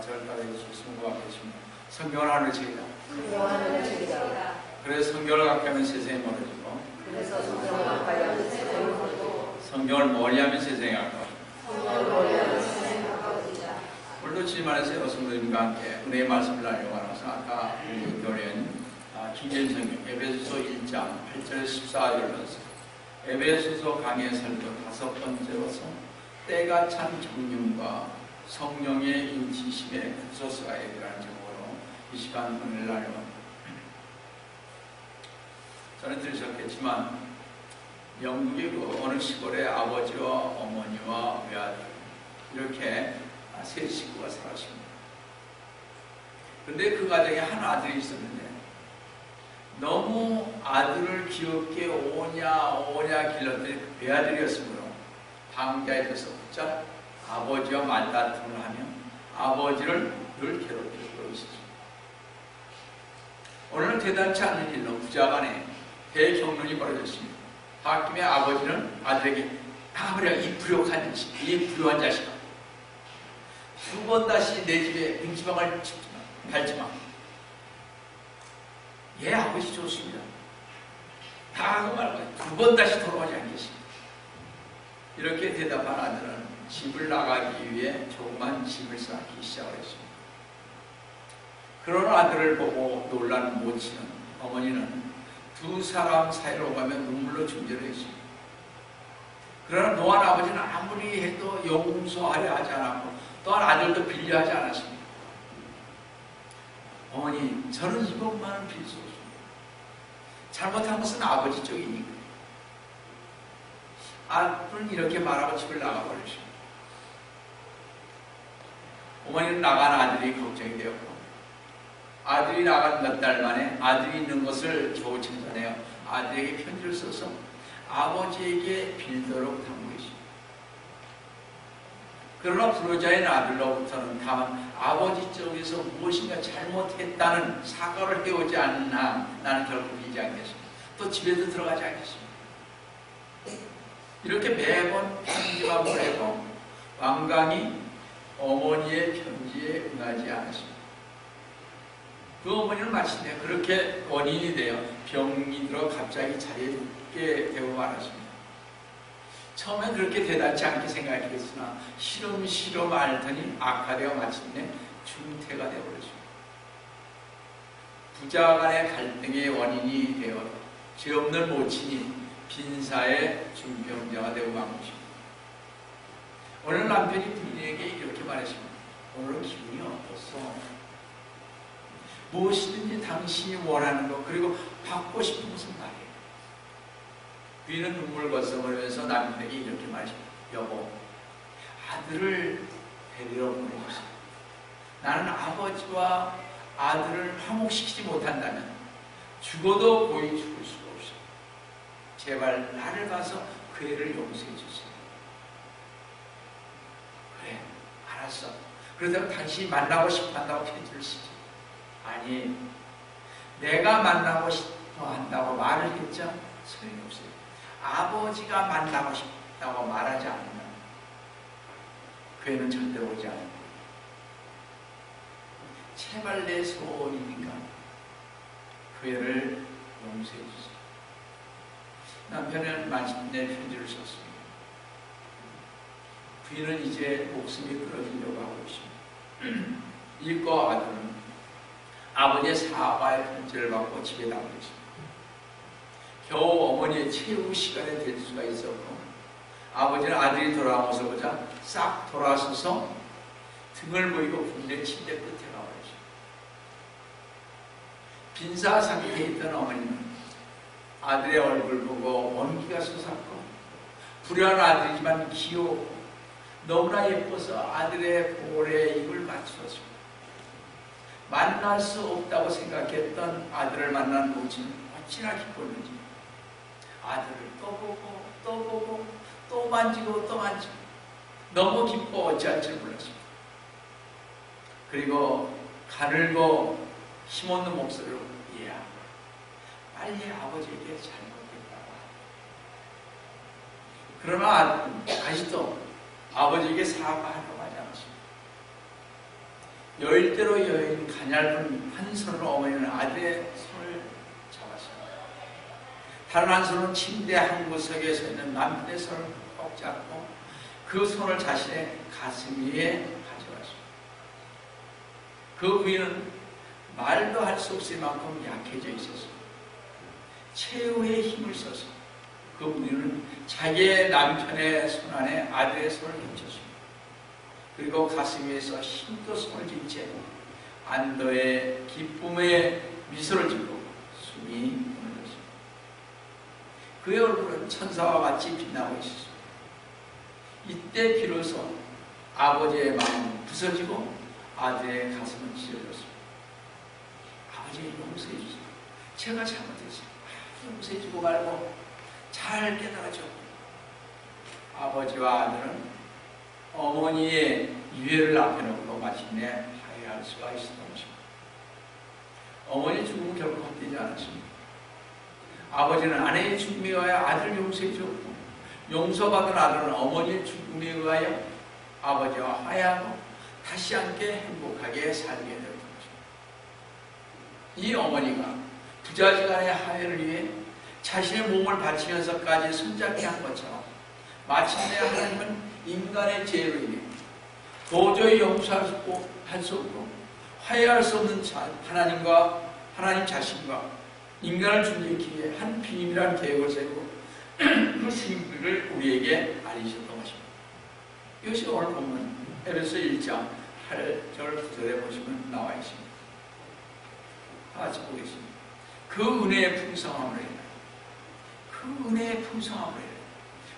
저를 따라 예수님과 계십니다. 성경을 하는 책이다. 그래서 성경을 갖게 하면 세상이 멀어지고, 성경을 멀리하면 세상에 가까워집니다. 오늘도 주님 안에서 여러분들과 함께 은혜의 말씀을 나누려고 하면서 아까 우리 교련 김진성님 에베소서 1장 8절 14절로서 에베소서 강의 설교 5번째로서 때가 찬 경륜과 성령의 인치심의 구소서가에라는 제목으로 이 시간 은혜를 나누려고 합니다. 저는 들으셨겠지만 영국의 그 어느 시골에 아버지와 어머니와 외아들 이렇게 세 식구가 살았습니다. 그런데 그 가정에 한 아들이 있었는데 너무 아들을 귀엽게 오냐 길렀더니 그 외아들이었으므로 방자에 들어서자 아버지와 말다툼을 하며 아버지를 늘 괴롭히고 있었습니다. 오늘은 대단치 않은 일로 부자간에 대경륜이 벌어졌습니다. 하김의 아버지는 아들에게 나가버려 이 불효한 자식아, 2번 다시 내 집에 문지방을 밟지마. 예, 아버지 좋습니다. 다 하고 말고 2번 다시 돌아오지 않겠습니다. 이렇게 대답한 아들은 집을 나가기 위해 조그만 집을 쌓기 시작했습니다. 그런 아들을 보고 놀란 모친은 어머니는 두 사람 사이로 가면 눈물로 중절했습니다. 그러나 노한 아버지는 아무리 해도 용서하려 하지 않았고 또한 아들도 빌려하지 않았습니다. 어머니, 저는 이것만은 빌 수 없습니다. 잘못한 것은 아버지 쪽이니까. 아들은 이렇게 말하고 집을 나가버렸습니다. 어머니는 나간 아들이 걱정이 되었고 아들이 나간 몇 달 만에 아들이 있는 것을 겨우 찾아내어 아들에게 편지를 써서 아버지에게 빌도록 당부했습니다. 그러나 불효자인 아들로부터는 다만 아버지 쪽에서 무엇인가 잘못했다는 사과를 해오지 않나 나는 결코 빌지 않겠습니다. 또 집에도 들어가지 않겠습니다. 이렇게 매번 편지만 보내고 완강히 어머니의 편지에 응하지 않았습니다. 그 어머니는 마침내 그렇게 원인이 되어 병이 들어 갑자기 자리에 눕게 되고 말았습니다. 처음엔 그렇게 대단치 않게 생각했으나 시름시름 앓더니 악화되어 마침내 중태가 되어버렸습니다. 부자 간의 갈등의 원인이 되어 죄 없는 모친이 빈사의 중병자가 되고 만 것입니다. 오늘 남편이 부인에게 이렇게 말했습니다. 오늘은 기분이 어떻소? 무엇이든지 당신이 원하는 것 그리고 받고 싶은 것은 말이에요. 부인은 눈물 거성하면서 남편에게 이렇게 말했습니다. 여보, 아들을 데리러 보내주세요. 나는 아버지와 아들을 화목시키지 못한다면 죽어도 고이 죽을 수가 없어요. 제발 나를 봐서 그 애를 용서해 주세요. 그래, 알았어. 그러다가 당신이 만나고 싶어 한다고 편지를 쓰지. 아니, 내가 만나고 싶어 한다고 말을 했죠? 소용이 없어요. 아버지가 만나고 싶다고 말하지 않으면 그 애는 절대로 오지 않을 거예요. 제발 내 소원이니까 그 애를 용서해 주세요. 남편은 마침내 편지를 썼습니다. 부인은 이제 목숨이 끊어지려고 하고 있습니다. 이과 아들은 아버지의 사과의 편지를 받고 집에 나오겠습니다. 겨우 어머니의 최후 시간에 될 수가 있었고 아버지는 아들이 돌아와서 보자 싹 돌아서서 등을 보이고 군대 침대 끝에 가버렸습니다. 빈사 상태에 있던 어머니는 아들의 얼굴 보고 원기가 솟았고 불효한 아들이지만 귀여웠고 너무나 예뻐서 아들의 볼에 입을 맞추었습니다. 만날 수 없다고 생각했던 아들을 만난 모친은 어찌나 기뻤는지 아들을 또 보고 또 보고 또 만지고 또 만지고 너무 기뻐 어찌할 줄 몰랐습니다. 그리고 가늘고 힘없는 목소리로 얘야, 빨리 아버지에게 잘못했다고. 그러나 아직도 아버지에게 사과하려고 하지 않았습니다. 여일대로 여인 가냘픈 한 손으로 어머니는 아들의 손을 잡았습니다. 다른 한 손은 침대 한 구석에 서 있는 남편의 손을 꼭 잡고 그 손을 자신의 가슴 위에 가져갔습니다. 그 위는 말도 할 수 없을 만큼 약해져 있었습니다. 최후의 힘을 써서 그 위는 자기의 남편의 손 안에 아들의 손을 얹혔습니다. 그리고 가슴 위에서 힘도 손을 쥔 채 안도의 기쁨의 미소를 짓고 숨이 멎었습니다. 그의 얼굴은 천사와 같이 빛나고 있었습니다. 이때 비로소 아버지의 마음은 부서지고 아들의 가슴은 찢어졌습니다. 아버지 용서해 주세요. 제가 잘못했어요. 용서해 주고 말고 잘 깨달아줘. 아버지와 아들은 어머니의 유해를 앞에 놓고 마침내 화해할 수가 있었던 것입니다. 어머니의 죽음은 결코 헛되지 않았습니다. 아버지는 아내의 죽음에 의하여 아들을 용서해 주었고 용서받은 아들은 어머니의 죽음에 의하여 아버지와 화해하고 다시 함께 행복하게 살게 되었던 것입니다. 이 어머니가 부자지간의 화해를 위해 자신의 몸을 바치면서까지 손잡게 한 것처럼 마침내 하나님은 인간의 죄로 인해 도저히 용서할 수 없고 화해할 수 없는 하나님 자신과 인간을 존재하기 위해 한 비밀한 계획을 세우고 그 신비를 우리에게 알리셨던 것입니다. 이것이 오늘 보면 에베소 1장 8절 9절에 보시면 나와 있습니다. 다 같이 보겠습니다. 그 은혜의 풍성함을 해라. 그 은혜의 풍성함을 해라.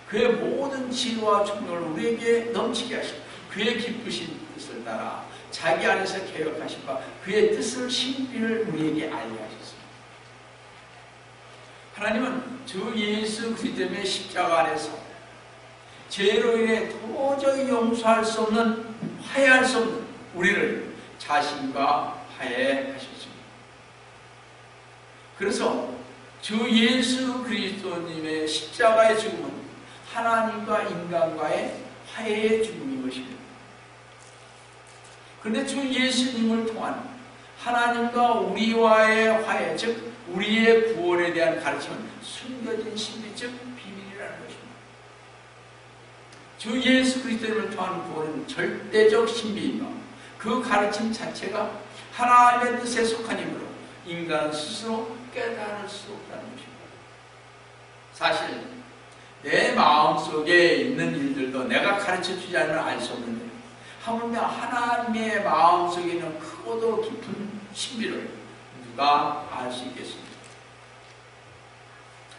그의 모든 지혜와 총력을 우리에게 넘치게 하시고 그의 기쁘신 뜻을 따라 자기 안에서 계획하신 바 그의 뜻을 신비를 우리에게 알게 하셨습니다. 하나님은 주 예수 그리스도의 십자가 안에서 죄로 인해 도저히 용서할 수 없는 화해할 수 없는 우리를 자신과 화해하셨습니다. 그래서 주 예수 그리스도님의 십자가의 죽음은 하나님과 인간과의 화해의 죽음인 것입니다. 그런데 주 예수님을 통한 하나님과 우리와의 화해, 즉 우리의 구원에 대한 가르침은 숨겨진 신비, 즉 비밀이라는 것입니다. 주 예수 그리스도를 통한 구원은 절대적 신비이며 그 가르침 자체가 하나님의 뜻에 속한 힘으로 인간 스스로 깨달을 수 없다는 것입니다. 사실 내 마음속에 있는 일들도 내가 가르쳐주지 않으면 알 수 없는데 하물며 하나님의 마음속에 있는 크고도 깊은 신비를 누가 알 수 있겠습니까?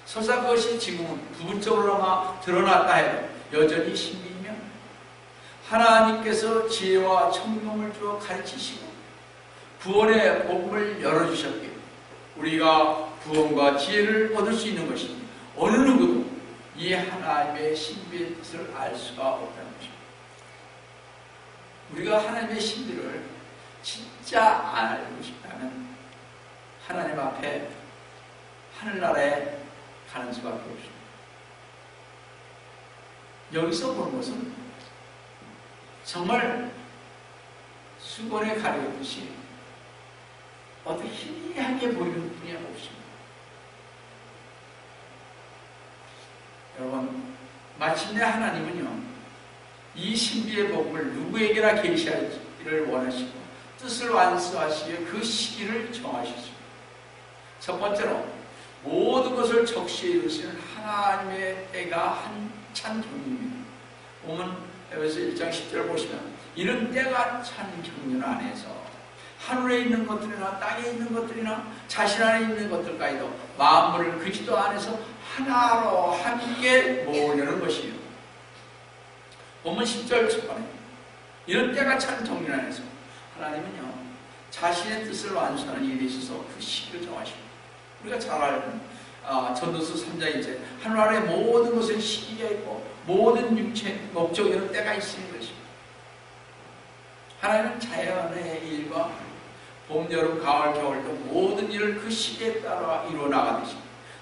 설사 그것이 지금은 부분적으로나마 드러났다 해도 여전히 신비이며 하나님께서 지혜와 청명을 주어 가르치시고 구원의 복음을 열어주셨기에 우리가 구원과 지혜를 얻을 수 있는 것이니 어느 누구도 이 하나님의 신비의 뜻을 알 수가 없다는 것입니다. 우리가 하나님의 신비를 진짜 알고 싶다면 하나님 앞에 하늘나라에 가는 수밖에 없습니다. 여기서 보는 것은 정말 수건에 가려듯이 어떻게 희미하게 보이는 분이 없습니다. 여러분, 마침내 하나님은요, 이 신비의 복음을 누구에게나 계시하기를 원하시고 뜻을 완수하시기에 그 시기를 정하셨습니다. 첫 번째로 모든 것을 적시해 이루시는 하나님의 때가 한찬 경륜입니다. 보면 에베소 1장 10절을 보시면 이런 때가 찬 경륜 안에서 하늘에 있는 것들이나 땅에 있는 것들이나 자신 안에 있는 것들까지도 만물을 그리스도 안에서 하나로 함께 모으려는 것이에요. 보면 10절 초반에 이런 때가 찬 경륜 안에서 하나님은요 자신의 뜻을 완수하는 일에 있어서 그 시기를 정하십니다. 우리가 잘 아는 전도서 3장 이제 하늘 아래 모든 것에 시기가 있고 모든 육체 목적에는 때가 있는 것입니다. 하나님은 자연의 일과 봄, 여름, 가을, 겨울 등 모든 일을 그 시기에 따라 이루어 나가듯이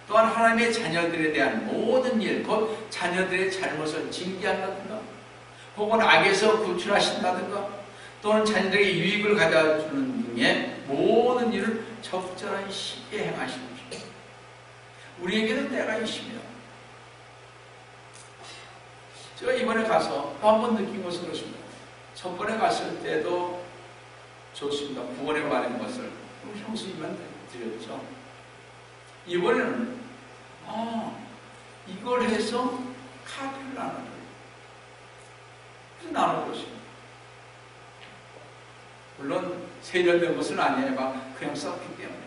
또한 하나님의 자녀들에 대한 모든 일, 곧 자녀들의 잘못을 징계한다든가 혹은 악에서 구출하신다든가 또는 자녀들에게 유익을 가져주는 등의 모든 일을 적절한 시기에 행하시는 것입니다. 우리에게는 때가 있습니다. 제가 이번에 가서 또 한 번 느낀 것은 그렇습니다. 전번에 갔을 때도 좋습니다. 구원에 관한 것을 형수님만 드렸죠. 이번에는 이걸 해서 카피를 나눠줘요. 그래서 나눠줬습니다. 물론 세련된 것은 아니에요. 막 그냥 썼기 때문에.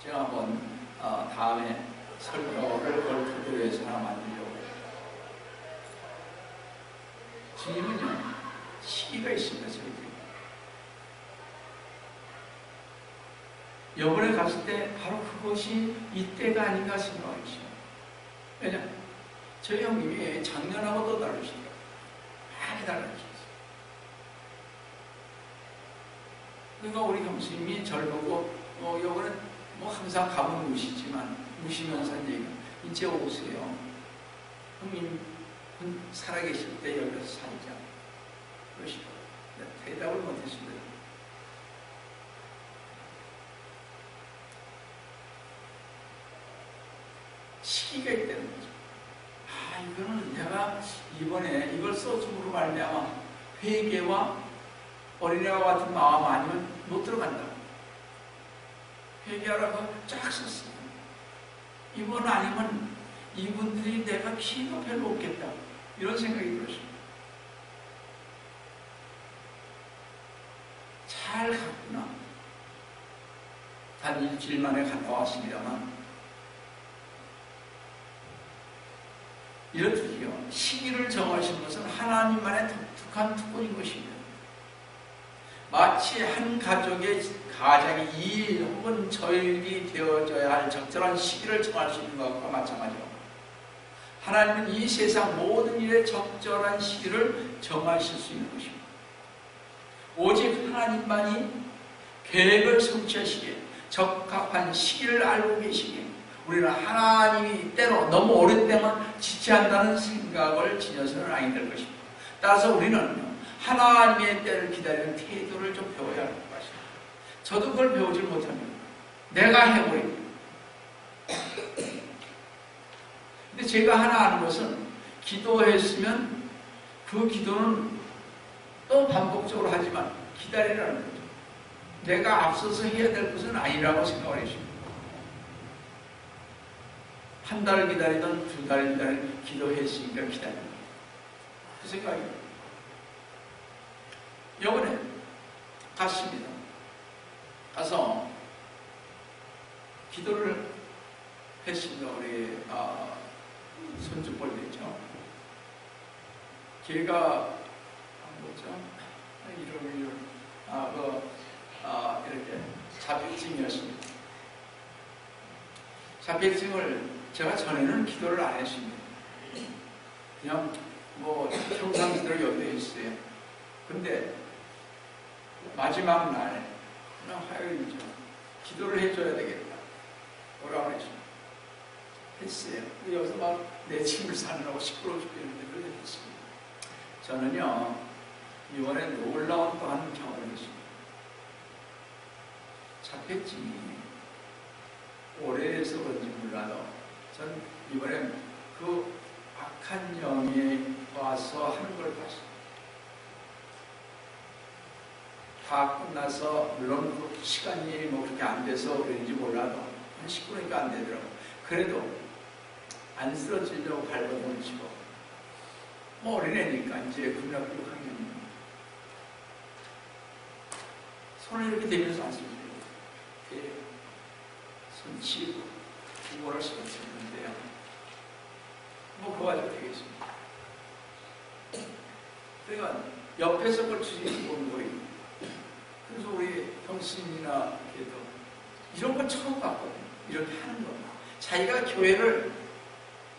제가 한번 다음에 설교를 그걸 토대로 해서 하나 만들려고 해요. 주님은요, 시기가 있습니다. 저희들이. 이번에 갔을 때 바로 그것이 이때가 아닌가 생각하시죠. 왜냐? 저희 형님이 작년하고 또 다르시더라고요. 많이 달라지셨어요. 그러니까 우리 형수님이 저를 보고 이번에 항상 가면 무시지만 무시면서 이제 이제 오세요. 형님 살아계실 때 여기서 살자. 그러시고 대답을 못했습니다. 시기가 있다는 거죠. 이거는 내가 이번에 이걸 써줌으로 말미암아 회개와 어린애와 같은 마음 아니면 못 들어간다. 회개하라고 쫙 썼어요. 이번 아니면 이분들이 내가 기회가 별로 없겠다. 이런 생각이 들었습니다. 잘 갔구나. 단 일주일 만에 갔다 왔습니다만 이렇듯이요. 시기를 정하신 것은 하나님만의 독특한 특권인 것입니다. 마치 한 가족의 가장이 2일 혹은 저일이 되어져야 할 적절한 시기를 정할 수 있는 것과 마찬가지로 하나님은 이 세상 모든 일에 적절한 시기를 정하실 수 있는 것입니다. 오직 하나님만이 계획을 성취하시기에 적합한 시기를 알고 계시기에 우리는 하나님이 때로 너무 오랫동안 지체한다는 생각을 지녀서는 아니 될 것입니다. 따라서 우리는 하나님의 때를 기다리는 태도를 좀 배워야 할 것 같습니다. 저도 그걸 배우지 못합니다. 내가 해버립니다. 근데 제가 하나 아는 것은 기도했으면 그 기도는 또 반복적으로 하지만 기다리라는 거죠. 내가 앞서서 해야 될 것은 아니라고 생각을 했습니다. 한 달 기다리던 2달 기다리던 기도했으니까 기다린다. 그 생각이에요. 이번에 갔습니다. 가서 기도를 했습니다. 우리 손주뻘 됐죠. 걔가 뭐죠? 이름을 이렇게 자폐증이었습니다. 자폐증을 제가 전에는 기도를 안 했습니다. 그냥 평상 기도를 염두에 있어요. 근데 마지막 날 그냥 화요일이죠. 기도를 해줘야 되겠다. 뭐라고 했습니다. 했어요. 여기서 막 내 친구를 사느라고 시끄러워 죽겠는데 그렇게 했습니다. 저는요 이번에 놀라운 또 한 경험을 했습니다. 자폐증이 오래돼서 그런지 몰라도 전 이번에 그 악한 영이 와서 하는 걸 봤습니다. 다 끝나서 물론 그 시간이 그렇게 안 돼서 그런지 몰라도 한 10분이니까 안 되더라고요. 그래도 안 쓰러지려고 발버둥을 치고 어린애니까 이제 국민학교 6학년입니다. 손을 이렇게 대면서 안 쓰죠. 이렇게 손 치고 뭐랄 수가 없었는데요. 그거 가지고 되겠습니다. 그러니까 옆에서 그걸 주시는 거예요. 그래서 우리 형수님이나 걔도 이런 걸 처음 봤거든요. 이렇게 하는 거. 자기가 교회를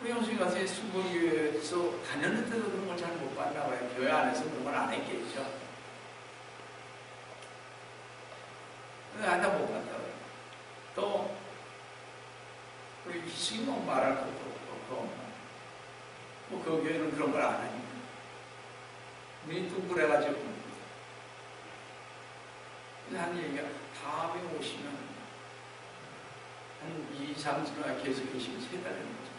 우리 형수님 같은 순복교회에서 다녔는데도 그런 걸 잘 못 봤나 봐요. 교회 안에서 그런 걸 안 했겠죠. 다 못 봤다고요. 또 우리 희식이 말할 것도 없고 그 교회는 그런 걸 안 하니까. 눈이 둥그래가지고 한 얘기가 다음에 오시면 한 2, 3주나 계속 계시면 3달이 넘죠.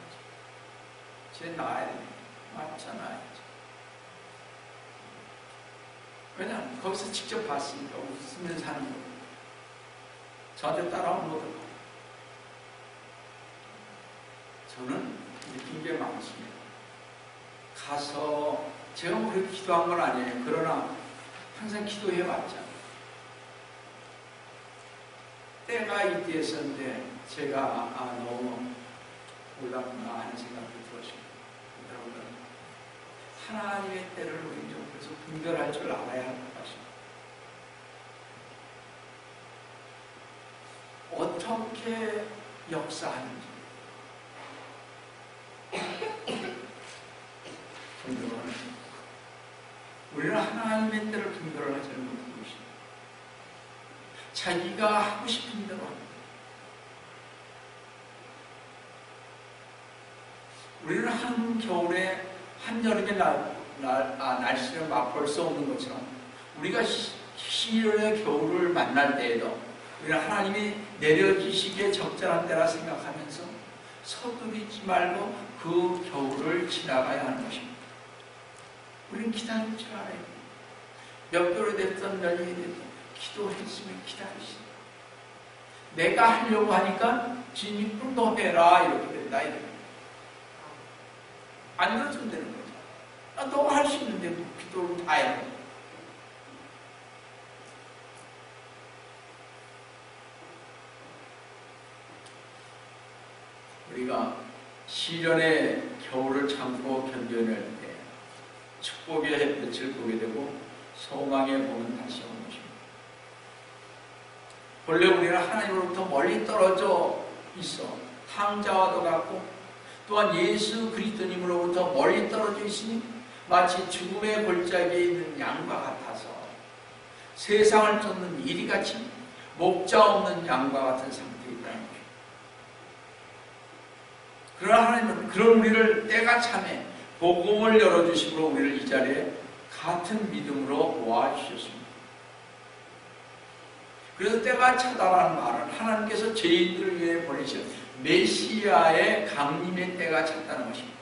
쟤 나아야 돼. 맞잖아요. 왜냐하면 거기서 직접 봤으니까 웃으면서 하는 거예요. 저한테 따라오면 못 들어요. 저는 느낀 게 많습니다. 가서 제가 뭐 그렇게 기도한 건 아니에요. 그러나 항상 기도해 왔잖아요. 때가 이때였었는데 제가 너무 올랐구나 하는 생각도 들었습니다. 여러분, 하나님의 때를 우리 좀 그래서 분별할 줄 알아야 할 것 같습니다. 어떻게 역사하는지 분별하는 우리는 하나님의 때를 분별을 하지 못하고 있습니다. 자기가 하고 싶은 대로 합니다. 우리는 한겨울에 한여름의 날씨를 맛볼 수 없는 것처럼 우리가 11월의 겨울을 만날 때에도 우리는 하나님이 내려주시기에 적절한 때라 생각하면서 서두르지 말고 그 겨울을 지나가야 하는 것입니다. 우리는 기다릴 줄 알아야 돼요. 몇 개월이 됐든 몇 년이 됐든 기도했으면 기다리시다. 내가 하려고 하니까 주님이 좀 더 해라 이렇게 된다. 안 들어주면 되는 거죠. 너가 할 수 있는데 기도를 다 해야 돼. 우리가 시련의 겨울을 참고 견뎌낼 때 축복의 햇빛을 보게 되고 소망의 봄은 다시 오는 것입니다. 본래 우리는 하나님으로부터 멀리 떨어져 있어 탕자와도 같고 또한 예수 그리스도님으로부터 멀리 떨어져 있으니 마치 죽음의 골짜기에 있는 양과 같아서 세상을 쫓는 이리같이 목자 없는 양과 같은 상태에 있다는 것입니다. 그러나 하나님은 그런 우리를 때가 참에 복음을 열어주심으로 우리를 이 자리에 같은 믿음으로 모아주셨습니다. 그래서 때가 차다라는 말은 하나님께서 죄인들을 위해 보내신 메시아의 강림의 때가 찼다는 것입니다.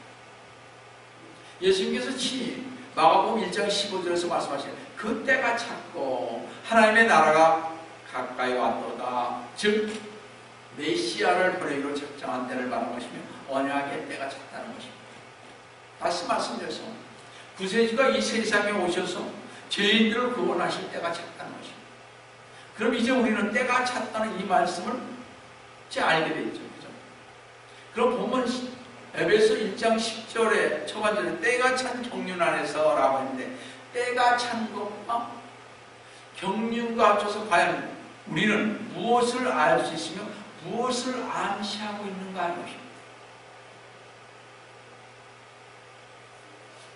예수님께서 친히 마가복음 1장 15절에서 말씀하신 그 때가 찼고 하나님의 나라가 가까이 왔도다. 즉 메시아를 보내기로 작정한 때를 말하는 것이며 언약의 때가 찼다는 것입니다. 다시 말씀드려서 구세주가 이 세상에 오셔서 죄인들을 구원하실 때가 찼다는 것입니다. 그럼 이제 우리는 때가 찼다는 이 말씀을 이제 알게 되죠. 그죠? 그럼 보면 에베소 1장 10절에 초반절에 때가 찬 경륜 안에서 라고 했는데 때가 찬 것과 경륜과 합쳐서 과연 우리는 무엇을 알 수 있으며 무엇을 암시하고 있는가 하는 것입니다.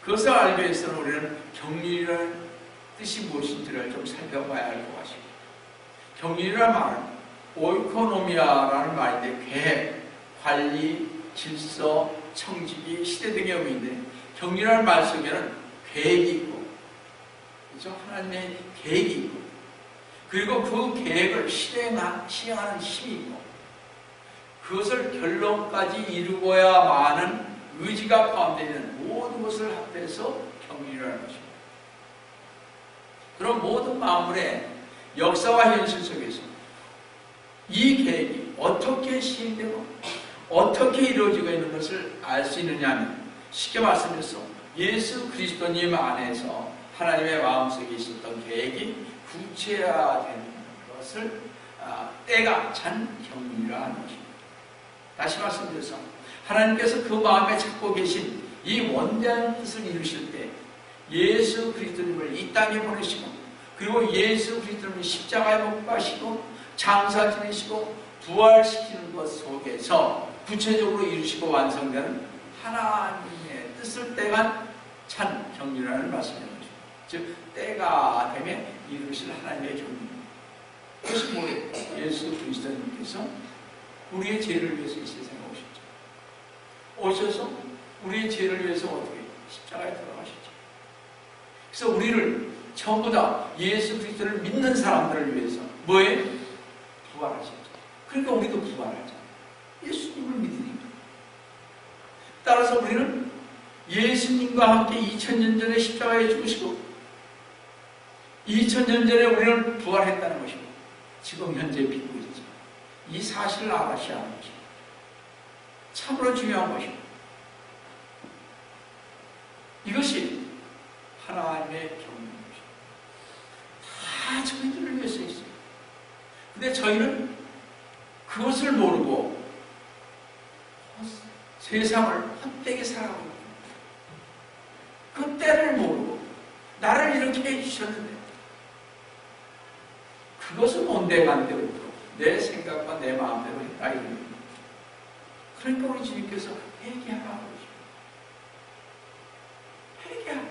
그것을 알기 위해서는 우리는 경륜이라는 뜻이 무엇인지를 좀 살펴봐야 할 것 같습니다. 경륜이라는 말은 오이코노미아라는 말인데 계획, 관리, 질서, 청지기, 시대 등의 의미인데 경륜이라는 말 속에는 계획이 있고 그렇죠? 하나님의 계획이 있고 그리고 그 계획을 시행하는 힘이 있고 그것을 결론까지 이루고야만은 의지가 포함되어 있는 모든 것을 합해서 경륜이라는 것입니다. 그럼 모든 만물의 역사와 현실 속에서 이 계획이 어떻게 시행되고 어떻게 이루어지고 있는 것을 알 수 있느냐 하면 쉽게 말씀드려서 예수 그리스도님 안에서 하나님의 마음속에 있었던 계획이 구체화되는 것을 때가 찬 경륜이라는 것입니다. 다시 말씀드려서 하나님께서 그 마음에 찾고 계신 이 원대한 뜻을 이루실 때 예수 그리스도님을 이 땅에 보내시고 그리고 예수 그리스도님을 십자가에 못 박히시고 장사 지내시고 부활시키는 것 속에서 구체적으로 이루시고 완성되는 하나님의 뜻을 때가 찬 경륜이라는 말씀입니다. 즉 때가 되면 이루실 하나님의 경륜입니다. 그것이 뭐예요? 예수 그리스도님께서 우리의 죄를 위해서 이 세상에 오셨죠. 오셔서 우리의 죄를 위해서 어떻게 십자가에 돌아가셨죠. 그래서 우리를 전부 다 예수 그리스도를 믿는 사람들을 위해서 뭐에? 부활하셨죠. 그러니까 우리도 부활하자. 예수님을 믿으니까. 따라서 우리는 예수님과 함께 2000년 전에 십자가에 죽으시고 2000년 전에 우리는 부활했다는 것이고 지금 현재 믿고 있죠. 이 사실을 알아셔야 하는 것이고 참으로 중요한 것이고 이것이 하나님의 경륜인 것입니다. 다 저희들을 위해서 있어요. 근데 저희는 그것을 모르고 세상을 헛되게 살아가고 있습니다. 그 때를 모르고 나를 이렇게 해주셨는데 그것은 온데간데 없고 내 생각과 내 마음대로 했다 이겁니다. 그러니까 우리 주님께서 회개하라고 그러죠. 회개하라.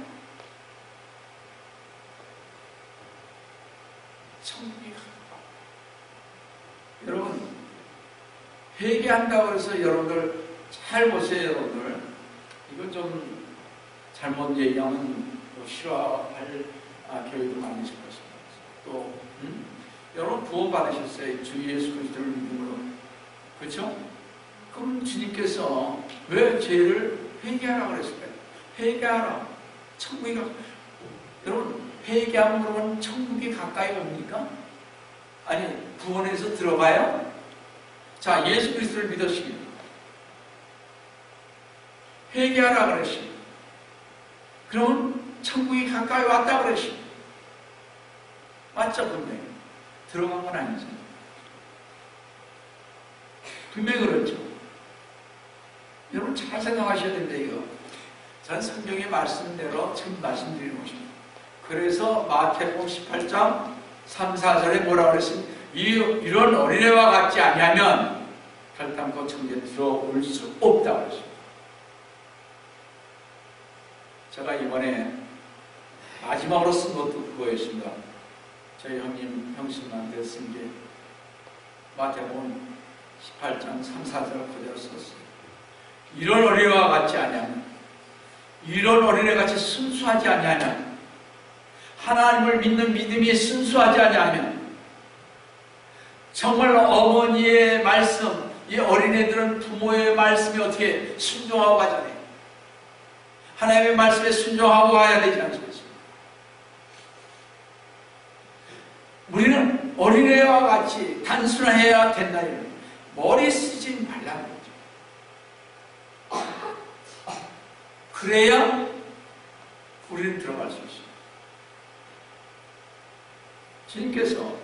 천국이 가까워. 여러분 회개한다고 해서 여러분들 잘 보세요. 여러분들 이건 좀 잘못 얘기하면 또 싫어할 교육을 만드실 것입니다. 또 여러분 구원 받으셨어요. 주 예수 그리스도를 믿음으로. 그렇죠? 그럼 주님께서 왜 죄를 회개하라고 그랬을까요? 회개하라. 천국이 여러분 회개함으로는 천국이 가까이 옵니까? 아니 구원해서 들어가요? 자, 예수 그리스도를 믿으시기 회개하라 그랬습니다. 그러면 천국이 가까이 왔다 그랬습니다. 맞죠? 분명히 들어간 건 아니죠. 분명히 그렇죠. 여러분 잘 생각하셔야 됩니다. 이거 전 성경의 말씀대로 지금 말씀드리는 것입니다. 그래서 마태복음 18장 3, 4절에 뭐라고 그랬습니까? 이런 어린애와 같지 아니하면 결단코 천국에 들어올 수 없다고 그랬습니다. 제가 이번에 마지막으로 쓴 것도 그거였습니다. 저희 형님한테 쓴 게 마태복음 18장 3, 4절 그대로 썼어요. 이런 어린애와 같지 아니하면 이런 어린애같이 순수하지 아니하면 하나님을 믿는 믿음이 순수하지 아니하면 정말 어머니의 말씀 이 어린애들은 부모의 말씀이 어떻게 순종하고 가잖아요. 하나님의 말씀에 순종하고 가야 되지 않습니까? 우리는 어린애와 같이 단순해야 된다는 머리 쓰지 말라는 거죠. 그래야 우리는 들어갈 수 있어요. 주님께서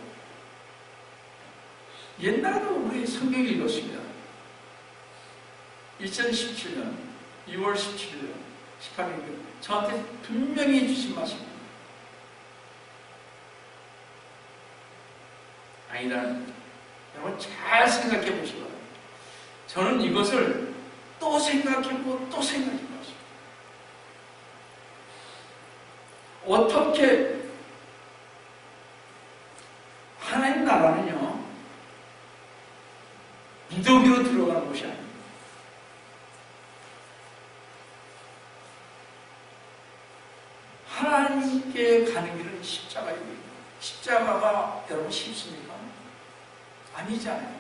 옛날에도 우리 성경을 읽었습니다. 2017년 2월 17일 18일 저한테 분명히 주신 말씀입니다. 아니다. 여러분 잘 생각해 보시기 바랍니다. 저는 이것을 또 생각해보고 또 생각해봤습니다. 어떻게 하나님 나라는요 무더기로 들어가는 것이 아닙니다. 하나님께 가는 길은 십자가입니다. 십자가가 여러분 쉽습니까? 아니잖아요.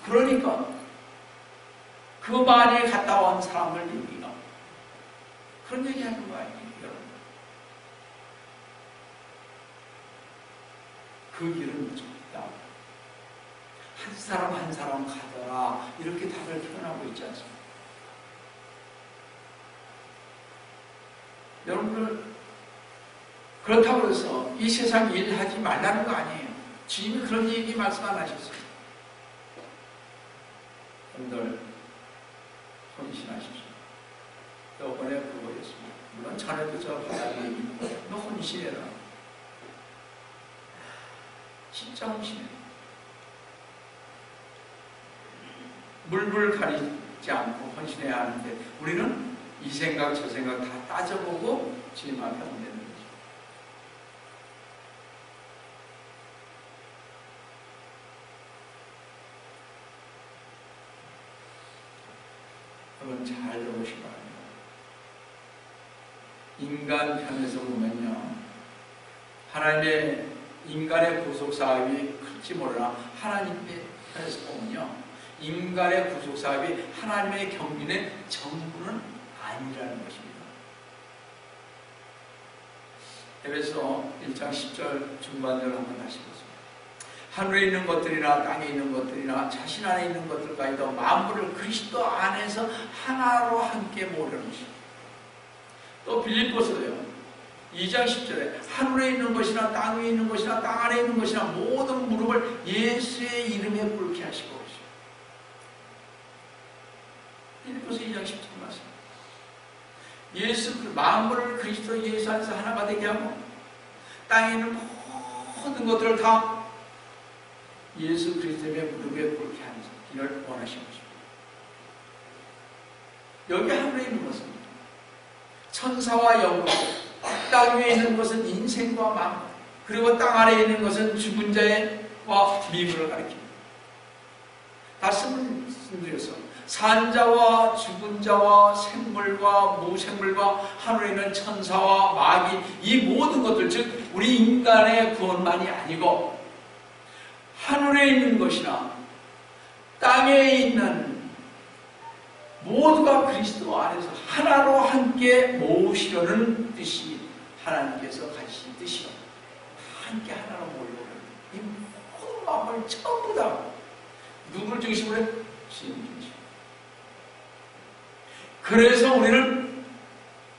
그러니까 그 많이 갔다 온 사람을 얘기가 그런 얘기하는 거 아니에요, 여러분. 그 길은 좁다. 한 사람 한 사람 가더라 이렇게 답을 표현하고 있지 않습니까? 여러분들 그렇다고 해서 이 세상 일하지 말라는 거 아니에요. 주님이 그런 얘기 말씀 안 하셨어요. 여러분들 헌신하십시오. 이번에 그거였습니다. 물론 자네도 저 바닥에 얘기는 너 헌신해라. 진짜 헌신해. 물불 가리지 않고 헌신해야 하는데 우리는 이 생각 저 생각 다 따져보고 주님 앞에 안 되는 거죠. 여러분 잘 들어보시기 바랍니다. 인간 편에서 보면요, 하나님의 인간의 구속 사업이 클지 몰라 하나님의 편에서 보면요, 인간의 구속 사업이 하나님의 경륜의 전부는 아니라는 것입니다. 에베소 1장 10절 중반절을 한번 다시 보세요. 하늘에 있는 것들이나 땅에 있는 것들이나 자신 안에 있는 것들까지도 만물을 그리스도 안에서 하나로 함께 모으려는 것입니다. 또 빌립보서도요, 2장 10절에 하늘에 있는 것이나 땅 위에 있는 것이나 땅 안에 있는 것이나 모든 무릎을 예수의 이름에 꿇게 하시고, 빌립보서 2장 10절 말씀. 예수, 만물을 그리스도 예수 안에서 하나가 되게 하고, 땅에 있는 모든 것들을 다 예수 그리스도의 무릎에 꿇게 하는 길을 원하시는 것입니다. 여기 하늘에 있는 것은 천사와 영광, 땅 위에 있는 것은 인생과 만물, 그리고 땅 아래에 있는 것은 죽은 자와 미물을 가리킵니다. 다시 말씀드려서 산자와 죽은 자와 생물과 무생물과 하늘에 있는 천사와 마귀, 이 모든 것들, 즉 우리 인간의 구원만이 아니고 하늘에 있는 것이나 땅에 있는 모두가 그리스도 안에서 하나로 함께 모으시려는 뜻이 하나님께서 가지신 뜻이요, 함께 하나로 모으려는 이 모든 마음을 전부 다 누구를 중심으로 해? 주님 중심. 그래서 우리는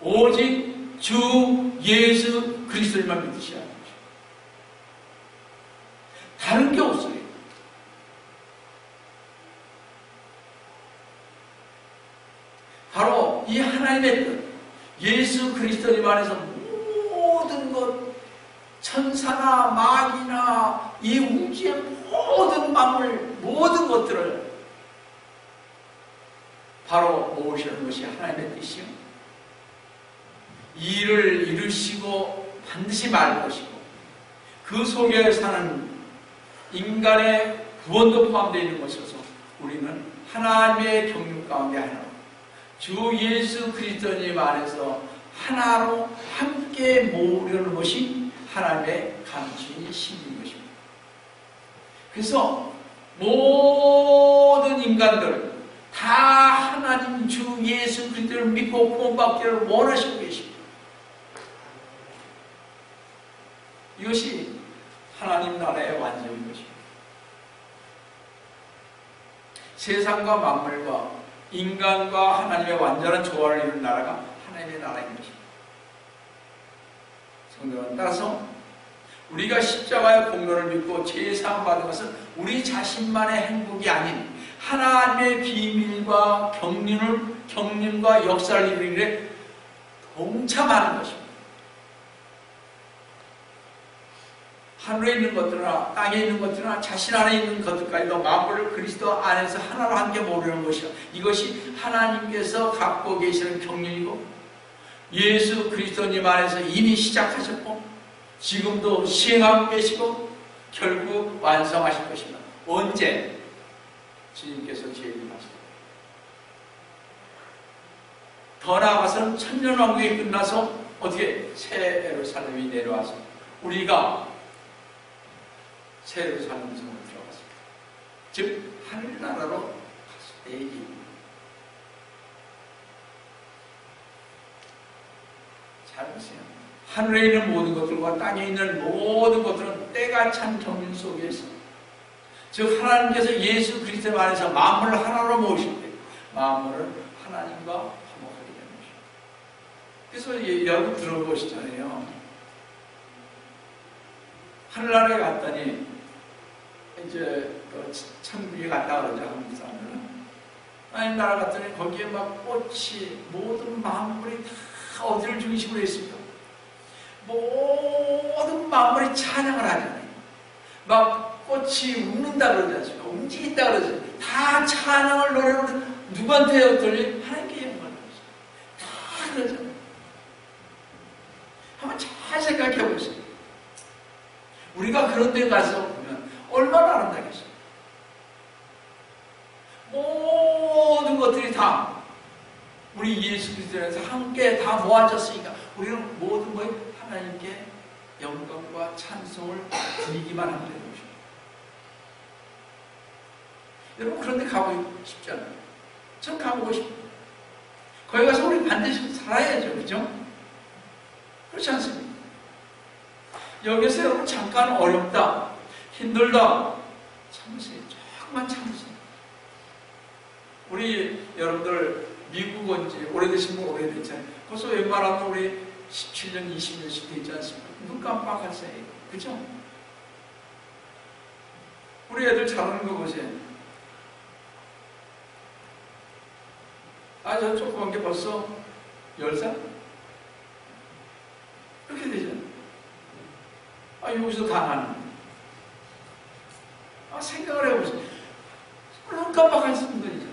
오직 주 예수 그리스도만 믿으셔야 합니다. 다른 게 없어요. 바로 이 하나님의 뜻, 예수 그리스도님 안에서 모든 것, 천사나 마귀나 이 우주의 모든 만물, 모든 것들을 바로 모으시는 것이 하나님의 뜻이요, 이 일을 이루시고 반드시 말 것이고, 그 속에 사는 인간의 구원도 포함되어 있는 것이어서 우리는 하나님의 경륜 가운데 하나로 주 예수 그리스도님 안에서 하나로 함께 모으려는 것이 하나님의 감추인 심인 것입니다. 그래서 모든 인간들 다 하나님 주 예수 그리스도를 믿고 구원받기를 원하시고 계십니다. 이것이 하나님 나라의 완전인 것입니다. 세상과 만물과 인간과 하나님의 완전한 조화를 이룬 나라가 하나님의 나라인 것입니다. 성경은 따라서 우리가 십자가의 공로를 믿고 제사함 받은 것은 우리 자신만의 행복이 아닌 하나님의 비밀과 경륜과 역사를 이루는 일에 동참하는 것입니다. 하늘에 있는 것들이나 땅에 있는 것들이나 자신 안에 있는 것들까지도 만물을 그리스도 안에서 하나로 함께 모으려는 것이요, 이것이 하나님께서 갖고 계시는 경륜이고 예수 그리스도님 안에서 이미 시작하셨고 지금도 시행하고 계시고 결국 완성하실 것입니다. 언제? 주님께서 재림하실 때. 더 나아가서는 천년왕국이 끝나서 어떻게 새 예루살렘이 내려와서 우리가 새 예루살렘 성으로 들어갔습니다. 즉 하늘나라로 갔을 때의 얘기입니다. 잘 보세요. 하늘에 있는 모든 것들과 땅에 있는 모든 것들은 때가 찬 경륜 속에서, 즉 하나님께서 예수 그리스도 안에서 만물을 하나로 모으실 때 만물을 하나님과 화목하게 되는 것입니다. 그래서 여러분 들어보시잖아요. 하늘나라에 갔더니 이제 천국에 갔다 그러죠, 한국 사람들은. 하나님 나라 갔더니 거기에 막 꽃이 모든 만물이 다 어디를 중심으로 했습니까? 모든 만물이 찬양을 하잖아요. 막 꽃이 웃는다 그러지 않습니까? 움직인다 그러지. 다 찬양을 노래로 누구한테 돌리? 하나님께 영광을 드리죠. 다 그러잖아요. 한번 잘 생각해 보세요. 우리가 그런 데 가서 보면 얼마나 아름다겠어요. 모든 것들이 다 우리 예수 그리스도에서 함께 다 모아졌으니까 우리는 모든 것에 하나님께 영광과 찬송을 드리기만 하면 되는 것입니다. 여러분 그런데 가고 싶지 않아요? 전 가보고 싶어요. 거기 가서 우리 반드시 살아야죠. 그죠? 그렇지 않습니까? 여기서 여러분 잠깐 어렵다, 힘들다 참으세요. 조금만 참으세요. 우리 여러분들 미국 온 지 오래되신 분 오래됐잖아요. 벌써 웬만하면 우리 17년, 20년씩 되지 않습니까? 눈 깜빡할 사이에. 그죠? 우리 애들 잘하는 거 보세요. 아, 저 조그만 게 벌써 10살? 그렇게 되죠. 아, 여기서 다 나는. 아, 생각을 해보세요. 눈 깜빡할 수 있는 거죠.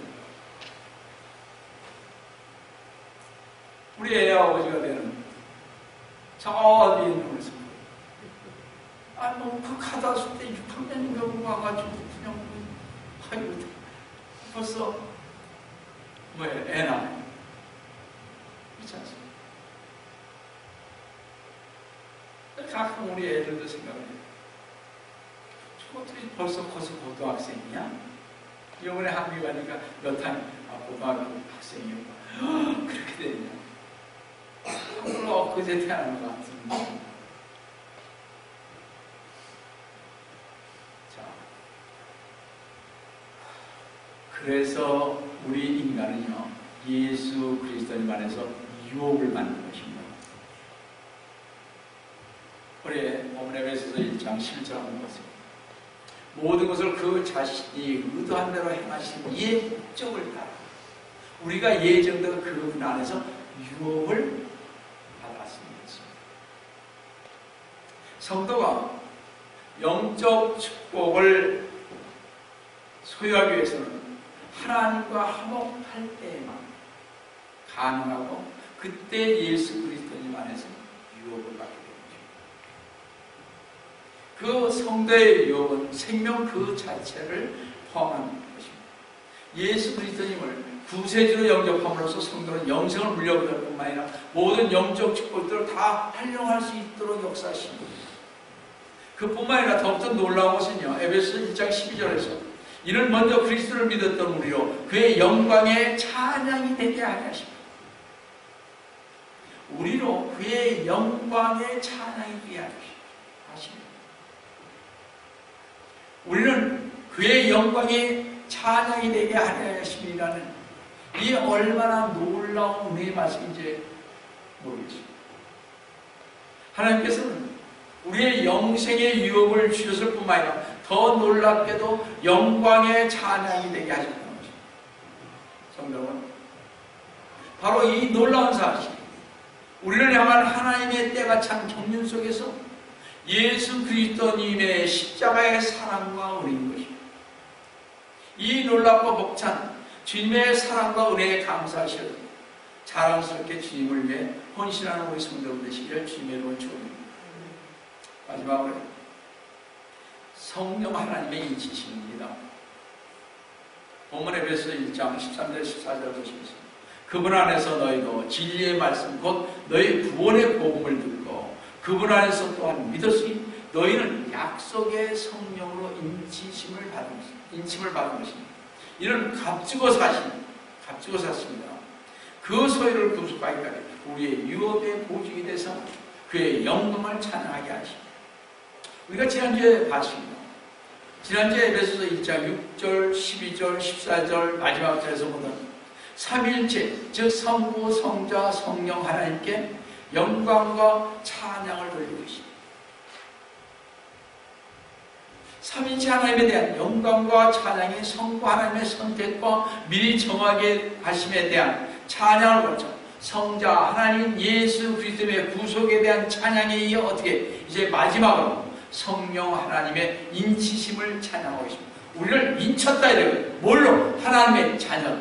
우리 애 아버지가 되는 저 뒤에 있는 거죠. 아, 뭐, 그 가다 왔을 때 6학년인가 와가지고 그냥, 아이고, 벌써, 뭐예요? 애 낳아요. 그렇지 않습니까? 가끔 우리 애들도 생각해요. 저것들이 벌써 고등학생이냐? 이번에 한국에 가니까 몇 학, 고등학교 학생이고, 그렇게 되냐? 물론 엊그제 태어난 것 같습니다. 자, 그래서 우리 인간은요, 예수 그리스도님 안에서 유혹을 받는 것입니다. 우리 본문 에베소서 1장 7절 하는 것입니다. 모든 것을 그 자신이 의도한 대로 행하신 이의 목적을 따라 우리가 예정대로 그분 안에서 유혹을 받았습니다. 성도가 영적 축복을 소유하기 위해서는 하나님과 화목할 때에만 가능하고 그때 예수 그리스도님 안에서 유혹을 받게 됩니다. 그 성도의 유혹은 생명 그 자체를 포함하는 것입니다. 예수 그리스도님을 구세주로 영접함으로써 성도는 영생을 물려받을 뿐만 아니라 모든 영적 축복들을 다 활용할 수 있도록 역사하십니다. 그뿐만 아니라 더욱더 놀라운 것은요, 에베소 1장 12절에서 이를 먼저 그리스도를 믿었던 우리로 그의 영광의 찬양이 되게 하려 하십니다. 우리로 그의 영광의 찬양이 되게 하십니다. 우리는 그의 영광의 찬양이 되게 하려 하심이라는 이 얼마나 놀라운 은혜의 말씀인지 모르겠습니다. 하나님께서는 우리의 영생의 유업을 주셨을 뿐만 아니라 더 놀랍게도 영광의 찬양이 되게 하셨다는 것입니다. 성경은 바로 이 놀라운 사실, 우리를 향한 하나님의 때가 찬 경륜 속에서 예수 그리스도님의 십자가의 사랑과 은혜인 것입니다. 이 놀랍고 벅찬 주님의 사랑과 은혜에 감사하시고 자랑스럽게 주님을 위해 헌신하는 우리 성도들 되시기를 주님의 이름으로 축원합니다. 마지막으로 성령 하나님의 인치심입니다. 본문 에베소 1장 13절 14절 보시겠습니다. 그분 안에서 너희도 진리의 말씀 곧 너희 구원의 복음을 듣고 그분 안에서 또한 믿었으니 너희는 약속의 성령으로 인침을 받은 것입니다. 이는 값지고 샀습니다. 그 소유를 구속하기까지 우리의 유업의 보증이 돼서 그의 영광을 찬양하게 하십니다. 우리가 지난주에 봤습니다. 지난주에 에베소서 1장 6절, 12절, 14절 마지막 절에서 보던 삼일체, 즉 성부, 성자, 성령 하나님께 영광과 찬양을 돌리고 있습니다. 삼위일체 하나님에 대한 영광과 찬양이 성부 하나님의 선택과 미리 정하게 하심에 대한 찬양을 거쳐 성자 하나님 예수 그리스도의 구속에 대한 찬양에 이어 어떻게 이제 마지막으로 성령 하나님의 인치심을 찬양하고 있습니다. 우리를 인쳤다 이래요. 뭘로? 하나님의 자녀.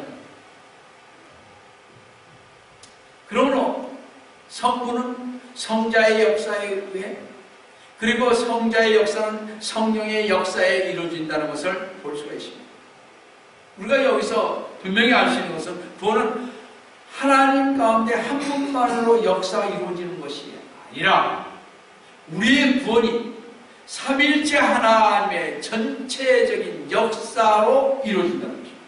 그러므로 성부는 성자의 역사에 의해 그리고 성자의 역사는 성령의 역사에 이루어진다는 것을 볼 수가 있습니다. 우리가 여기서 분명히 알 수 있는 것은 구원은 하나님 가운데 한 분만으로 역사가 이루어지는 것이 아니라 우리의 구원이 삼위일체 하나님의 전체적인 역사로 이루어진다는 것입니다.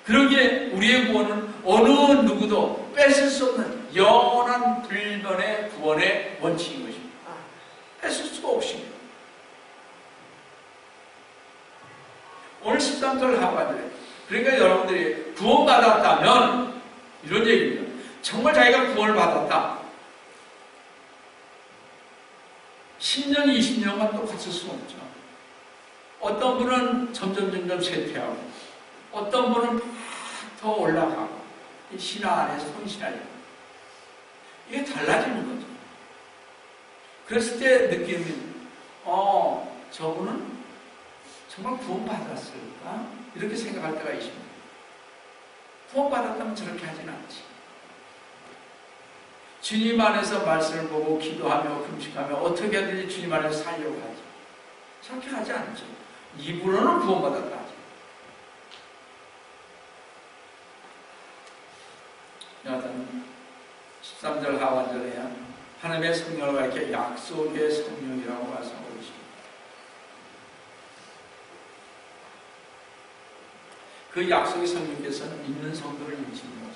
그러기에 우리의 구원은 어느 누구도 뺏을 수 없는 영원한 불변의 구원의 원칙인 것입니다. 뺏을 수가 없습니다. 오늘 13절 하반절에 그러니까 여러분들이 구원받았다면 이런 얘기입니다. 정말 자기가 구원을 받았다. 10년, 20년만 똑같을 수는 없죠. 어떤 분은 점점 쇠퇴하고 어떤 분은 더 올라가고 신화 안에서 혼신하려고 이게 달라지는 거죠. 그랬을 때 느끼는 저분은 정말 구원받았을까? 이렇게 생각할 때가 있습니다. 구원받았다면 저렇게 하진 않지. 주님 안에서 말씀을 보고 기도하며 금식하며 어떻게 하든지 주님 안에서 살려고 하지. 저렇게 하지 않죠. 입으로는 구원받았다 하죠. 여하튼 13절 하반절에 하나님의 성령을 가리켜 약속의 성령이라고 말씀하고 있습니다. 그 약속의 성령께서는 믿는 성도를 일으키는 것입니다.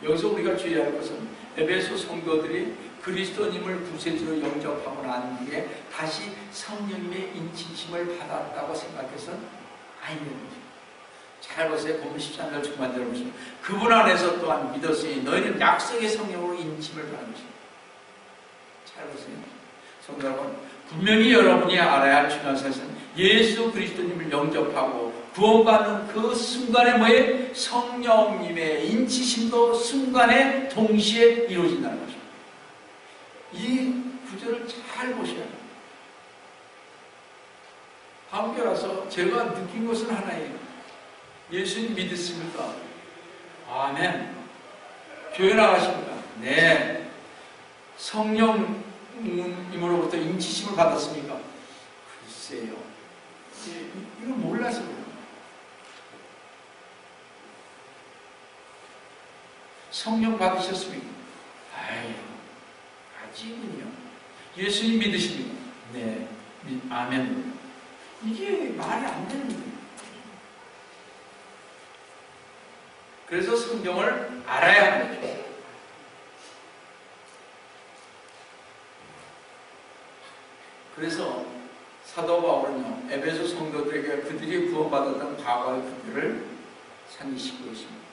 여기서 우리가 주의해야 할 것은 에베소 성도들이 그리스도님을 구세주로 영접하고 난 뒤에 다시 성령님의 인치심을 받았다고 생각해서는 아니라는 것입니다. 잘 보세요. 본문 13절 중반절을 보시면 그분 안에서 또한 믿었으니 너희는 약속의 성령으로 인침을 받는 것입니다. 잘 보세요. 성도 여러분, 분명히 여러분이 알아야 할 중요한 사실은 예수 그리스도님을 영접하고 구원받는 그 순간에 뭐에 성령님의 인치심도 순간에 동시에 이루어진다는 것입니다. 이 구절을 잘 보셔야 합니다. 함께 와서 제가 느낀 것은 하나예요. 예수님 믿으십니까? 아멘. 교회 나가십니까? 네. 성령님으로부터 인치심을 받았습니까? 글쎄요. 이거 몰라서 그래요. 성령 받으셨습니까? 아유, 아직은요. 예수님 믿으십니까? 네. 아멘. 이게 말이 안 되는 거예요. 그래서 성경을 알아야 하는 거죠. 그래서 사도 바울은요, 에베소 성도들에게 그들이 구원받았던 과거의 그들을 상기시키고 있습니다.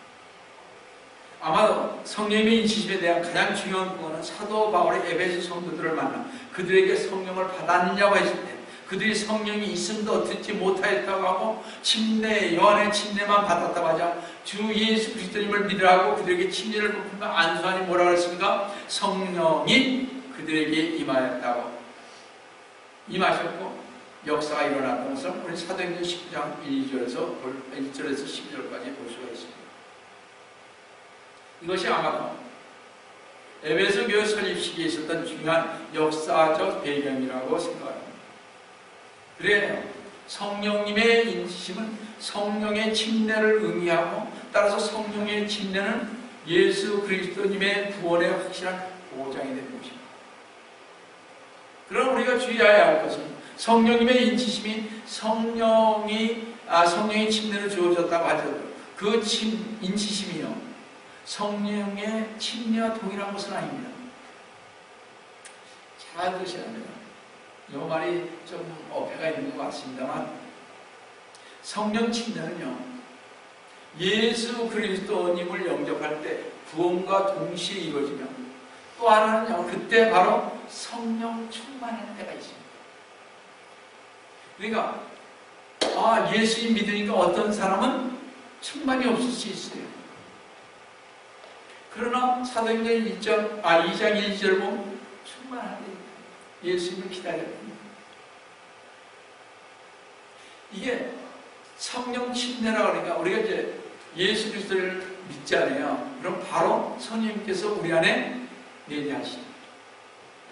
아마도 성령의 인치심에 대한 가장 중요한 부분은 사도 바울이 에베소 성도들을 만나 그들에게 성령을 받았느냐고 했을 때 그들이 성령이 있음도 듣지 못하였다고 하고 침례, 요한의 침례만 받았다고 하자 주 예수 그리스도님을 믿으라고 그들에게 침례를 베푼가 안수하니 뭐라고 했습니까? 성령이 그들에게 임하셨고 역사가 일어났다는 것을 우리 사도행전 19장 1절에서 12절까지 볼 수가 있습니다. 이것이 아마도 에베소 교회 설립 시기에 있었던 중요한 역사적 배경이라고 생각합니다. 그래요. 성령님의 인치심은 성령의 침례를 의미하고 따라서 성령의 침례는 예수 그리스도님의 구원의 확실한 보장이 되는 것입니다. 그럼 우리가 주의해야 할 것은 성령님의 인치심이 성령의 침례를 주어졌다고 하더라도 그 인치심이요 성령의 침례와 동일한 것은 아닙니다. 잘 들으셔야 합니다. 이 말이 좀 어폐가 있는 것 같습니다만 성령 침례는요 예수 그리스도님을 영접할 때 구원과 동시에 이루어지며 또 하나는요 그때 바로 성령 충만하는 때가 있습니다. 그러니까 예수님 믿으니까 어떤 사람은 충만이 없을 수 있어요. 그러나 사도행전 2장 1절 보면 충만하대. 예수님을 기다렸습니다. 이게 성령 침례라 그러니까 우리가 이제 예수 그리스도를 믿잖아요. 그럼 바로 성령님께서 우리 안에 내재하시죠.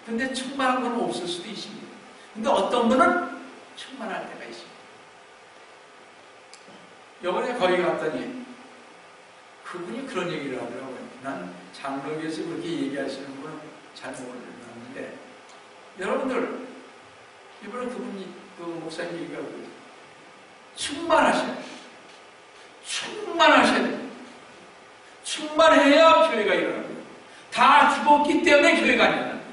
근데 충만한 건 없을 수도 있습니다. 근데 어떤 분은 충만할 때가 있습니다. 이번에 거기 갔더니 그분이 그런 얘기를 하더라고요. 난 장로교에서 그렇게 얘기하시는 분은 잘 모르는데, 여러분들, 이번에 그분이, 그 목사님 얘기가 충만하셔야 돼요. 충만하셔야 돼요. 충만해야 교회가 일어나는 거예요. 다 죽었기 때문에 교회가 안 일어나는 거예요.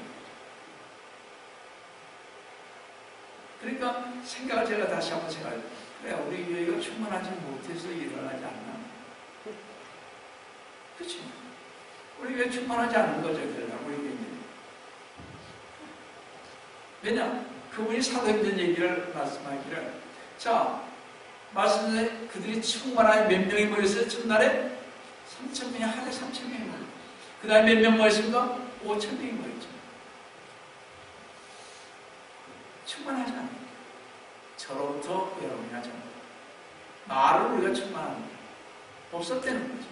그러니까 생각을 제가 다시 한번 생각해요. 그래, 우리 교회가 충만하지 못해서 일어나지 않나? 그렇지. 우리 교회 충만하지 않은 거죠, 우리 교회는. 왜냐? 그분이 사도행전 얘기를 말씀하기를, 자, 말씀에 그들이 충만하게 몇 명이 모였어요? 첫날에 3,000명이, 하루에 3,000명이 모였어요. 그 다음에 몇 명 모였습니까? 5,000명이 모였죠. 충만하지 않아요. 저로부터 여러분이 하죠. 말을 우리가 충만합니다. 없었다는 거죠.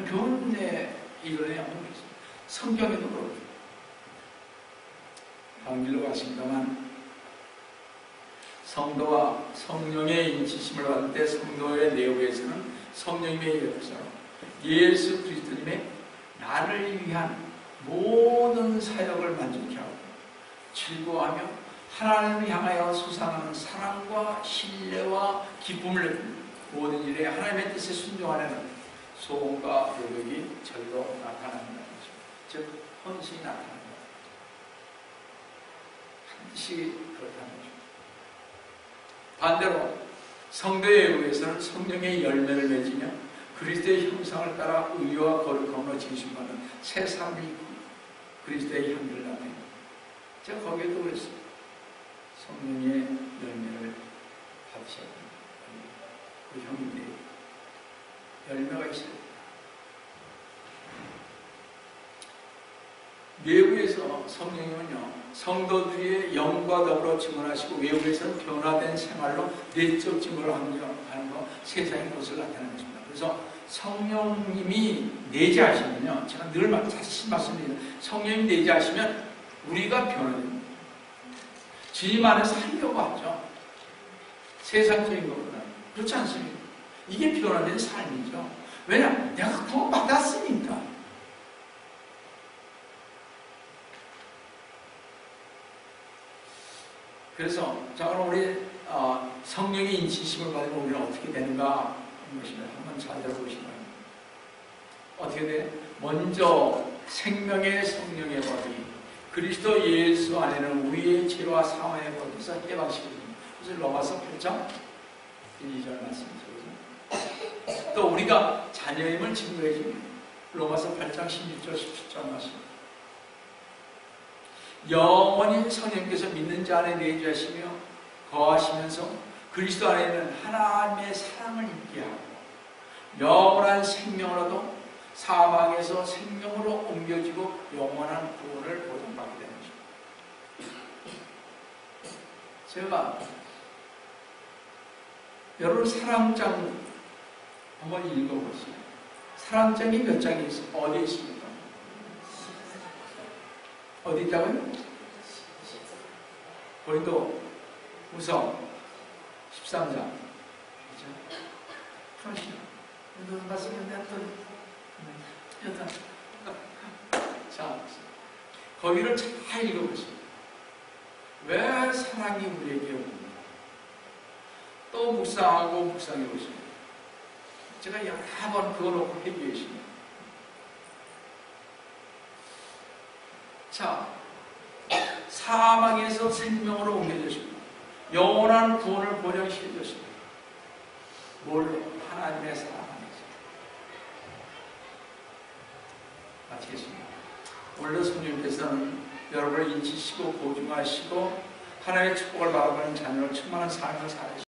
교훈에 이론에 한번 보겠습니다. 성경에도 그렇고, 다음 길로 갔습니다만, 성도와 성령의 인치심을 받을 때 성도의 내부에서는 성령님의 역사로 예수 그리스도님의 나를 위한 모든 사역을 만족해 하고 즐거워하며 하나님을 향하여 솟아나는 사랑과 신뢰와 기쁨을 느끼는 모든 일에 하나님의 뜻에 순종하려는 소원과 노력이 절로 나타난다는 거죠. 즉 헌신이 나타난다. 반드시 그렇다는 거죠. 반대로 성도의 의에서는 성령의 열매를 맺으며 그리스도의 형상을 따라 의와 거룩함으로 징신받는 새 삶이 그리스도의 향기를 나타냅니다. 제가 거기에도 그랬어요. 성령의 열매를 받으셔야 됩니다. 그 형인데 열매가 있어요. 외부에서 성령님은요, 성도들의 영과 더불어 증언하시고 외부에서는 변화된 생활로 내적 증언을 하는 거, 세상의 것을 나타내는 것입니다. 그래서 성령님이 내재하시면요, 제가 늘 다시 말씀드립니다. 성령님이 내재하시면 우리가 변화됩니다. 주님 안에서 하려고 하죠. 세상적인 것보다. 그렇지 않습니까? 이게 변화된 삶이죠. 왜냐? 내가 구원받았으니까. 그래서 자, 그럼 우리 성령의 인치심을 받으면 우리는 어떻게 되는가 하는 것입니다. 한번 잘 들어보시기 바랍니다. 어떻게 돼? 먼저 생명의 성령의 법이 그리스도 예수 안에는 우리의 죄와 사망의 법에서 해방시켜줍니다. 그래서 로마서 8장 2절 말씀이죠. 또 우리가 자녀임을 증거해 줍니다. 로마서 8장 16절 17절 말씀. 영원히 성령께서 믿는 자 안에 내주하시며 거하시면서 그리스도 안에는 하나님의 사랑을 있게 하고 영원한 생명을 얻어 사망에서 생명으로 옮겨지고 영원한 구원을 보장받게 되는 것입니다. 제가 여러분 사랑장 한번 읽어보세요. 사랑장이 몇 장이 있어요? 어디에 있습니까? 어디 있다고요? 고린도 후서 13장. 그렇죠? 그러시죠. 무슨 말씀인데 여튼 자, 거기를 잘 읽어보세요. 왜 사랑이 우리에게 오는가? 또 묵상하고 묵상해 보세요. 제가 여러 번 그거 놓고 회개했습니다. 자, 사망에서 생명으로 옮겨졌습니다. 영원한 구원을 보장시켜줬습니다. 뭘로? 하나님의 사랑 안에서. 마치겠습니다. 오늘도 성령님께서는 여러분을 인치시고 보증하시고 하나님의 축복을 바라보는 자녀로 충만한 삶을 살으시고